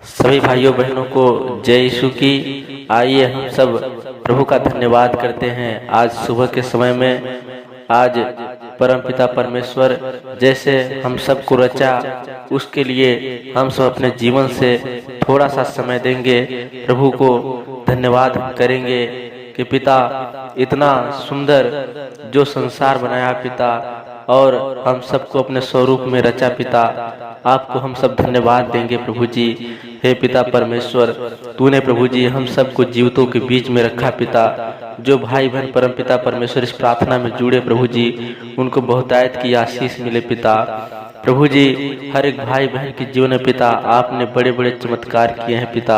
सभी भाइयों बहनों को जय यीशु की। आइए हम सब प्रभु का धन्यवाद करते हैं। आज सुबह के समय में आज परमपिता परमेश्वर जैसे हम सबको रचा, उसके लिए हम सब अपने जीवन से थोड़ा सा समय देंगे, प्रभु को धन्यवाद करेंगे कि पिता इतना सुंदर जो संसार बनाया पिता, और हम सबको अपने स्वरूप में रचा पिता, आपको हम सब धन्यवाद देंगे प्रभु जी। हे पिता परमेश्वर, तूने प्रभु जी हम सबको जीवितों के बीच में रखा पिता। जो भाई बहन परम पिता परमेश्वर इस प्रार्थना में जुड़े प्रभु जी, उनको बहुतायत की आशीष मिले पिता। प्रभु जी हर एक भाई बहन के जीवन में पिता आपने बड़े बड़े चमत्कार किए हैं पिता,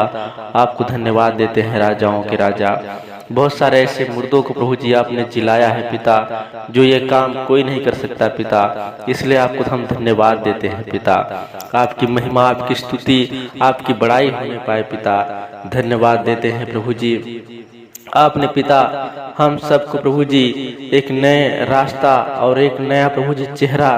आपको धन्यवाद देते हैं राजाओं के राजा। बहुत सारे ऐसे मुर्दों को प्रभु जी आपने जिलाया है पिता, जो ये काम कोई नहीं कर सकता पिता, इसलिए आपको हम धन्यवाद देते हैं पिता। आपकी महिमा, आपकी स्तुति, आपकी बड़ाई होने पाए पिता, धन्यवाद देते हैं प्रभु जी। आपने पिता हम सबको प्रभु जी एक नए रास्ता और एक नया प्रभु जी चेहरा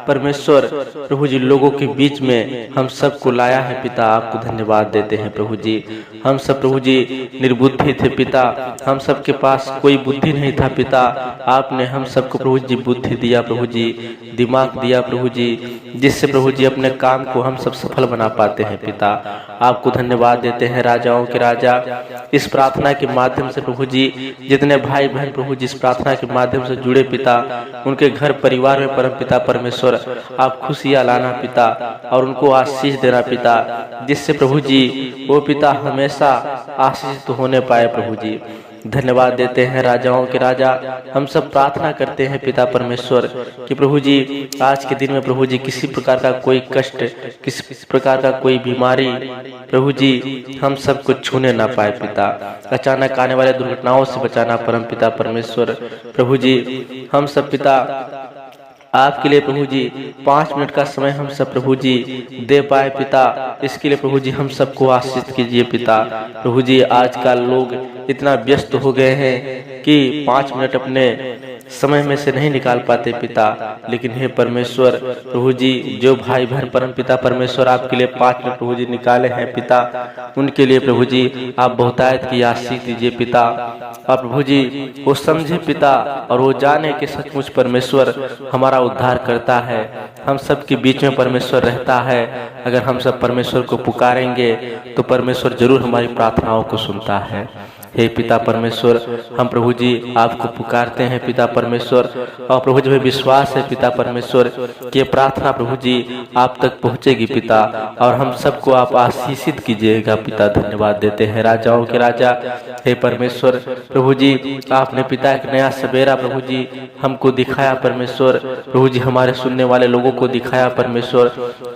परमेश्वर प्रभु जी लोगों के बीच में हम सबको लाया है पिता, आपको धन्यवाद देते हैं प्रभु जी। हम सब प्रभु जी निर्बुद्धि थे पिता, हम सबके पास कोई बुद्धि नहीं था पिता, आपने हम सबको प्रभु जी बुद्धि दिया प्रभु जी, दिमाग दिया प्रभु जी, जिससे प्रभु जी अपने काम को हम सब सफल बना पाते हैं पिता। आपको धन्यवाद देते हैं राजाओं के राजा। इस प्रार्थना के माध्यम से प्रभु जी जितने भाई बहन प्रभु जी इस प्रार्थना के माध्यम से जुड़े पिता, उनके घर परिवार में परम पिता परमेश्वर आप खुशियां लाना पिता, और उनको आशीष देना पिता, जिससे प्रभु जी वो पिता हमेशा आशीषित होने पाए प्रभु जी। धन्यवाद देते हैं राजाओं के राजा। हम सब प्रार्थना करते हैं पिता परमेश्वर कि प्रभु जी आज के दिन में प्रभु जी किसी प्रकार का कोई कष्ट, किसी प्रकार का कोई बीमारी प्रभु जी हम सबको छूने ना पाए पिता। अचानक आने वाले दुर्घटनाओं से बचाना परम पिता परमेश्वर। प्रभु जी हम सब पिता आपके लिए प्रभु जी 5 मिनट का समय हम सब प्रभु जी दे पाए पिता, इसके लिए प्रभु जी हम सबको आशीष कीजिए पिता। प्रभु जी आजकल लोग इतना व्यस्त हो गए हैं कि 5 मिनट अपने समय में से नहीं निकाल पाते पिता, लेकिन हे परमेश्वर प्रभु जी जो भाई बहन परम पिता परमेश्वर आपके लिए 5 मिनट प्रभु जी निकाले हैं पिता, उनके लिए प्रभु जी आप बहुतायत की आशीष दीजिए पिता। और प्रभु जी वो समझे पिता और वो जाने कि सचमुच परमेश्वर हमारा उद्धार करता है, हम सब के बीच में परमेश्वर रहता है। अगर हम सब परमेश्वर को पुकारेंगे तो परमेश्वर जरूर हमारी प्रार्थनाओं को सुनता है। हे पिता परमेश्वर, हम प्रभु जी आपको पुकारते हैं पिता परमेश्वर, और प्रभु जी में विश्वास है पिता परमेश्वर कि ये प्रार्थना प्रभु जी आप तक पहुंचेगी पिता, और हम सबको आप आशीषित कीजिएगा पिता। धन्यवाद देते हैं राजाओं के राजा। हे परमेश्वर प्रभु जी आपने पिता एक नया सवेरा प्रभु जी हमको दिखाया परमेश्वर, प्रभु जी हमारे सुनने वाले लोगों को दिखाया परमेश्वर।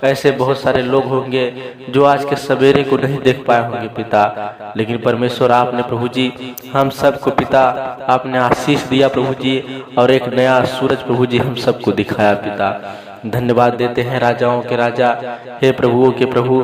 ऐसे बहुत सारे लोग होंगे जो आज के सवेरे को नहीं देख पाए होंगे पिता, लेकिन परमेश्वर आपने प्रभु जी हम सबको पिता आपने आशीष दिया प्रभु जी, और एक नया सूरज प्रभु जी हम सबको दिखाया पिता। धन्यवाद देते हैं राजाओं के राजा। हे प्रभुओं के प्रभु,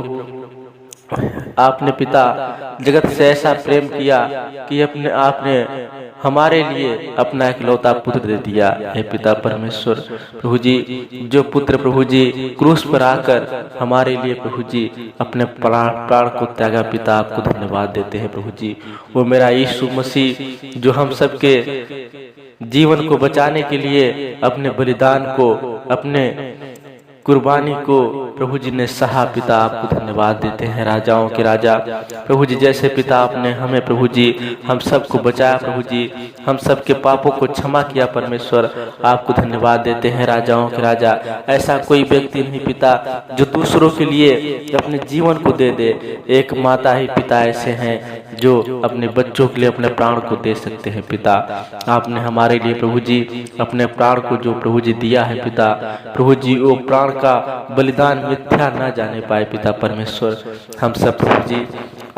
आपने पिता जगत से ऐसा प्रेम किया कि अपने आपने हमारे लिए अपना इकलौता पुत्र दे दिया। हे पिता परमेश्वर प्रभु जी जो पुत्र प्रभु जी क्रूस पर आकर हमारे लिए प्रभु जी अपने प्राण को त्यागा पिता, आपको धन्यवाद देते हैं प्रभु जी। वो मेरा यीशु मसीह जो हम सबके जीवन को बचाने के लिए अपने बलिदान को, अपने कुर्बानी को प्रभु जी ने सहा पिता, आपको धन्यवाद देते हैं राजाओं के राजा। प्रभु जी जैसे पिता आपने हमें प्रभु जी हम सबको बचाया प्रभु जी, हम सबके पापों को क्षमा किया परमेश्वर, आपको धन्यवाद देते हैं राजाओं के राजा। ऐसा कोई व्यक्ति नहीं पिता जो दूसरों के लिए अपने जीवन को दे दे, एक माता ही पिता ऐसे हैं जो अपने बच्चों के लिए अपने प्राण को दे सकते हैं पिता। आपने हमारे लिए प्रभु जी अपने प्राण को जो प्रभु जी दिया है पिता, प्रभु जी वो प्राण का बलिदान मिथ्या ना जाने पाए पिता परमेश्वर। हम सब प्रभु जी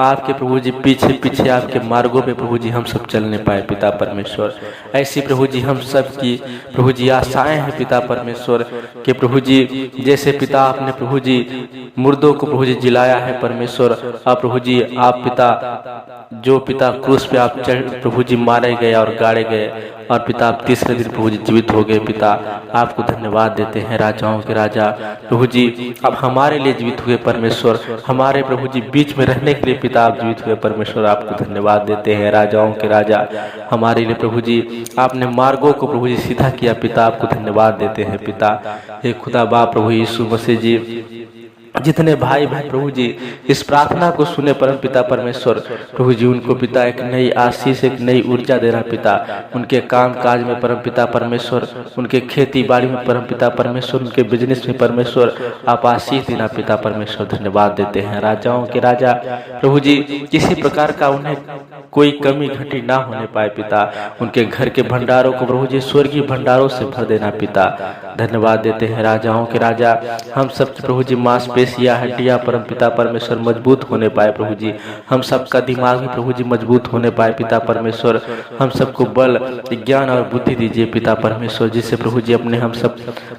आपके प्रभु जी पीछे पीछे आपके मार्गों पे प्रभु जी हम सब चलने पाए पिता परमेश्वर। ऐसी प्रभु जी हम सब की प्रभु जी आशाएं हैं पिता परमेश्वर कि प्रभु जी जैसे पिता आपने प्रभु जी मुर्दों को प्रभु जी जिलाया है परमेश्वर, आप प्रभु जी आप पिता जो पिता क्रूस पे आप प्रभु जी मारे गए और गाड़े गए, और पिता आप तीसरे दिन प्रभु जी जीवित हो गए। पिता आपको धन्यवाद देते हैं, राजाओं के राजा प्रभु जी अब हमारे लिए जीवित हुए परमेश्वर, हमारे प्रभु जी बीच में रहने के लिए पिता आप जीवित हुए परमेश्वर, आपको धन्यवाद देते हैं, राजाओं के राजा हमारे लिए प्रभु जी आपने मार्गों को प्रभु जी सीधा किया। पिता आपको धन्यवाद देते हैं। पिता हे खुदा बाप प्रभु यीशु मसीह जी, जितने भाई बहन प्रभु जी इस प्रार्थना को सुने परम पिता परमेश्वर प्रभु जी, उनको पिता एक नई आशीष, एक नई ऊर्जा देना पिता, उनके काम काज में परम पिता परमेश्वर, उनके खेती बाड़ी में परम पिता परमेश्वर, उनके बिजनेस में परमेश्वर आप आशीष देना पिता परमेश्वर। धन्यवाद देते हैं, राजाओं के राजा प्रभु जी, किसी प्रकार का उन्हें कोई कमी घटी ना होने पाए पिता, उनके घर के भंडारों को प्रभु जी स्वर्गीय भंडारों से भर देना पिता। धन्यवाद देते हैं, राजाओं के राजा हम सब प्रभु जी मांसपेशियां हड्डियां परम पिता परमेश्वर मजबूत होने पाए प्रभु जी, हम सबका दिमाग भी प्रभु जी मजबूत होने पाए पिता परमेश्वर, हम सबको बल ज्ञान और बुद्धि दीजिए पिता परमेश्वर, जिससे प्रभु जी अपने हम सब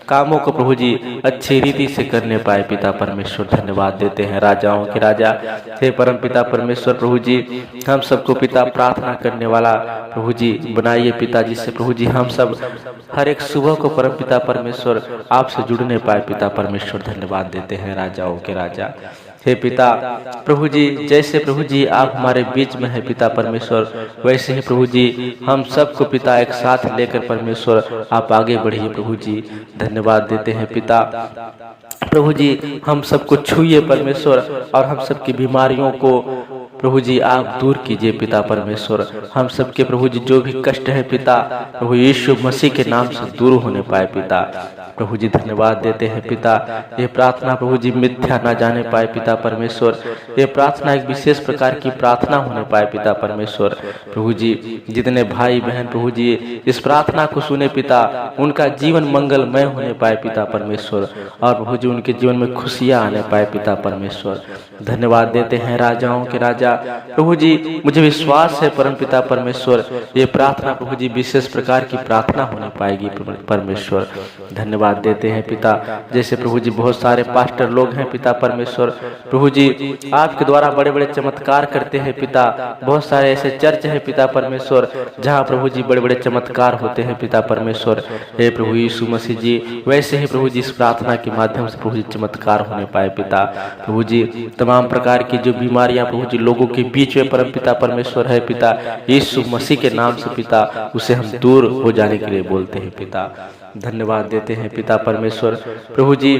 कामों को प्रभु जी अच्छी रीति से करने पाए पिता परमेश्वर। धन्यवाद देते हैं, राजाओं के राजा हे परम पिता परमेश्वर प्रभु जी, हम सबको पिता प्रार्थना करने वाला प्रभु जी बनाइए पिता, जिससे प्रभु जी हम सब हर एक सुबह को परम पिता परमेश्वर आपसे जुड़ने पाए पिता परमेश्वर। धन्यवाद देते हैं, राजाओं के राजा हे पिता प्रभु जी, जैसे प्रभु जी आप हमारे बीच में है पिता परमेश्वर, वैसे ही प्रभु जी हम सबको पिता एक साथ लेकर परमेश्वर आप आगे बढ़िए प्रभु जी। धन्यवाद देते हैं पिता प्रभु जी, हम सबको छूइए परमेश्वर और हम सबकी बीमारियों को प्रभु जी आप दूर कीजिए पिता परमेश्वर, हम सबके प्रभु जी जो भी कष्ट है पिता प्रभु यीशु मसीह के नाम से दूर होने पाए पिता प्रभु जी। धन्यवाद देते हैं पिता, ये प्रार्थना प्रभु जी मिथ्या ना जाने पाए पिता परमेश्वर, ये प्रार्थना एक विशेष प्रकार की प्रार्थना होने पाए पिता परमेश्वर प्रभु जी। जितने भाई बहन प्रभु जी इस प्रार्थना को सुने पिता, उनका जीवन मंगलमय होने पाए पिता परमेश्वर, और प्रभु जी उनके जीवन में खुशियां आने पाए पिता परमेश्वर। धन्यवाद देते हैं, राजाओं के राजा प्रभु जी, मुझे विश्वास है परम पिता परमेश्वर ये प्रार्थना प्रभु जी विशेष प्रकार की प्रार्थना होने पाएगी परमेश्वर। धन्यवाद देते हैं पिता, जैसे प्रभु जी बहुत सारे पास्टर लोग हैं पिता परमेश्वर प्रभु जी, आपके द्वारा बड़े बड़े चमत्कार करते हैं पिता, बहुत सारे ऐसे चर्च है पिता परमेश्वर जहाँ प्रभु जी बड़े बड़े चमत्कार होते हैं पिता परमेश्वर। हे प्रभु यीशु मसीह जी, वैसे ही प्रभु जी इस प्रार्थना के माध्यम से प्रभु जी चमत्कार होने पाए पिता प्रभु जी। तमाम प्रकार की जो बीमारियां प्रभु जी लोगों के बीच में परम पिता परमेश्वर है पिता यीशु मसीह के नाम से पिता, उसे हम दूर हो जाने के लिए बोलते हैं पिता। धन्यवाद देते हैं पिता परमेश्वर प्रभु जी,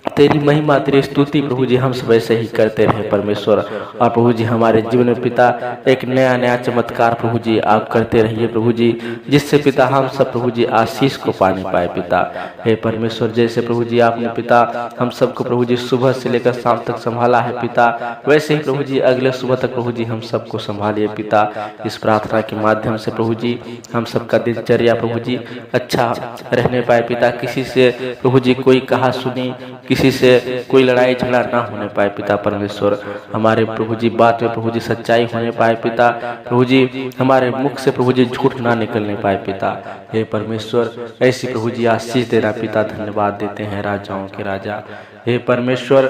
तेरी महिमा तेरी स्तुति प्रभु जी हम सब ऐसे ही करते रहे परमेश्वर, और प्रभु जी हमारे जीवन में पिता एक नया नया चमत्कार प्रभु जी आप करते रहिए प्रभु जी, जिससे पिता हम सब प्रभु जी आशीष को पाने पाए पिता। हे परमेश्वर, जैसे प्रभु जी आपने पिता हम सबको प्रभु जी सुबह से लेकर शाम तक संभाला है पिता, वैसे ही प्रभु जी अगले सुबह तक प्रभु जी हम सबको संभालिए पिता। इस प्रार्थना के माध्यम से प्रभु जी हम सबका दिनचर्या प्रभु जी अच्छा रहने पाए पिता, किसी से प्रभु जी कोई कहा सुनी, किसी से कोई लड़ाई झगड़ा ना होने पाए पिता परमेश्वर, हमारे प्रभु जी बात में प्रभु जी सच्चाई होने पाए पिता प्रभु जी, हमारे मुख से प्रभु जी झूठ ना निकलने पाए पिता। हे परमेश्वर, ऐसी प्रभु जी आशीष देना पिता। धन्यवाद देते हैं, राजाओं के राजा हे परमेश्वर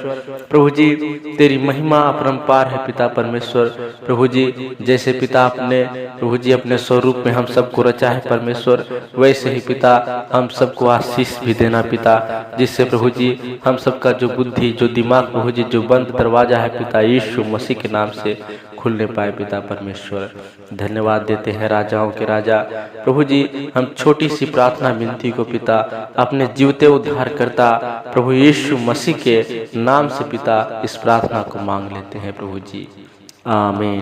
प्रभु जी, तेरी महिमा अपरंपार है पिता परमेश्वर प्रभु जी। जैसे पिता आपने प्रभु जी अपने स्वरूप में हम सबको रचा है परमेश्वर, वैसे ही पिता हम सबको आशीष भी देना पिता, जिससे प्रभु जी हम सबका जो बुद्धि जो दिमाग प्रभु जी जो बंद दरवाजा है पिता यीशु मसीह के नाम से खुलने पाए पिता परमेश्वर। धन्यवाद देते हैं, राजाओं के राजा प्रभु जी। हम छोटी सी प्रार्थना विनती को पिता अपने जीवते उद्धार करता प्रभु यीशु मसीह के नाम से पिता इस प्रार्थना को मांग लेते हैं प्रभु जी, आमीन।